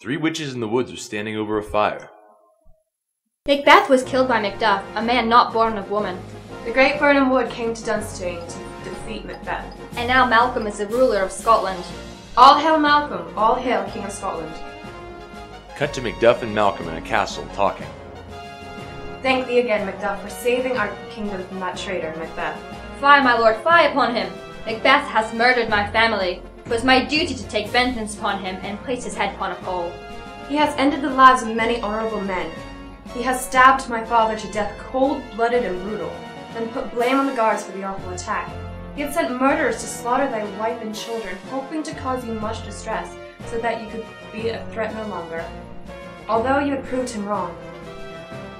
Three witches in the woods are standing over a fire. Macbeth was killed by Macduff, a man not born of woman. The great Birnam Wood came to Dunstane to defeat Macbeth. And now Malcolm is the ruler of Scotland. All hail Malcolm, all hail King of Scotland. Cut to Macduff and Malcolm in a castle talking. Thank thee again, Macduff, for saving our kingdom from that traitor, Macbeth. Fly, my lord, fly upon him! Macbeth has murdered my family. 'Twas my duty to take vengeance upon him and place his head upon a pole. He has ended the lives of many honorable men. He has stabbed my father to death cold-blooded and brutal, then put blame on the guards for the awful attack. He had sent murderers to slaughter thy wife and children, hoping to cause you much distress, so that you could be a threat no longer, although you had proved him wrong,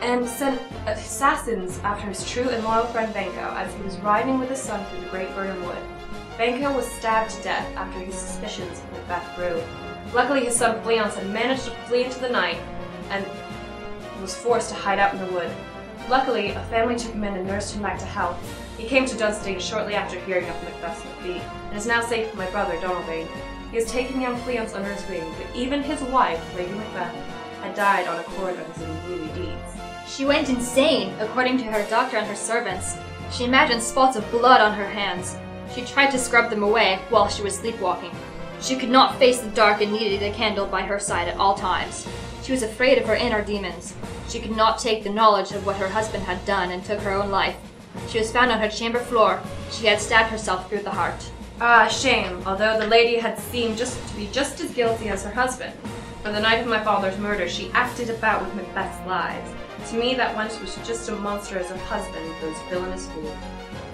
and sent assassins after his true and loyal friend Banquo as he was riding with his son through the great Birnam Wood. Banquo was stabbed to death after his suspicions of Macbeth grew. Luckily, his son Fleance had managed to flee into the night and was forced to hide out in the wood. Luckily, a family took him in and nursed him back to health. He came to Dunstane shortly after hearing of Macbeth's defeat, and is now safe with my brother, Donalbain. He has taken young Fleance under his wing, but even his wife, Lady Macbeth, had died on account of his unruly deeds. She went insane, according to her doctor and her servants. She imagined spots of blood on her hands. She tried to scrub them away while she was sleepwalking. She could not face the dark and needed a candle by her side at all times. She was afraid of her inner demons. She could not take the knowledge of what her husband had done and took her own life. She was found on her chamber floor. She had stabbed herself through the heart. Ah, shame, although the lady had seemed to be just as guilty as her husband. On the night of my father's murder, she acted about with Macbeth's lies. To me, that wench was just a monster as a husband, those villainous fools.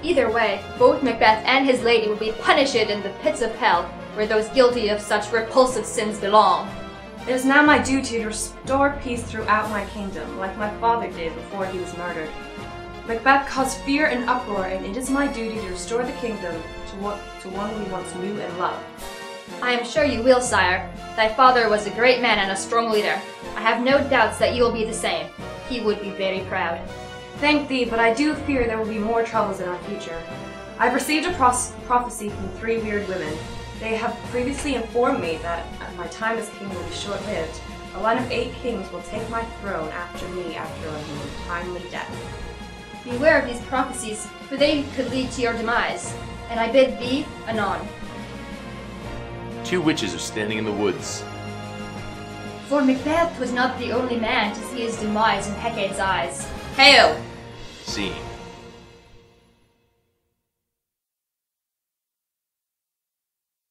Either way, both Macbeth and his lady will be punished in the pits of hell, where those guilty of such repulsive sins belong. It is now my duty to restore peace throughout my kingdom, like my father did before he was murdered. Macbeth caused fear and uproar, and it is my duty to restore the kingdom to one we once knew and loved. I am sure you will, sire. Thy father was a great man and a strong leader. I have no doubts that you will be the same. He would be very proud. Thank thee, but I do fear there will be more troubles in our future. I've received a prophecy from 3 weird women. They have previously informed me that my time as king will be short-lived. A line of 8 kings will take my throne after me after a timely death. Beware of these prophecies, for they could lead to your demise, and I bid thee anon. 2 witches are standing in the woods. For Macbeth was not the only man to see his demise in Hecate's eyes. Hail! Scene.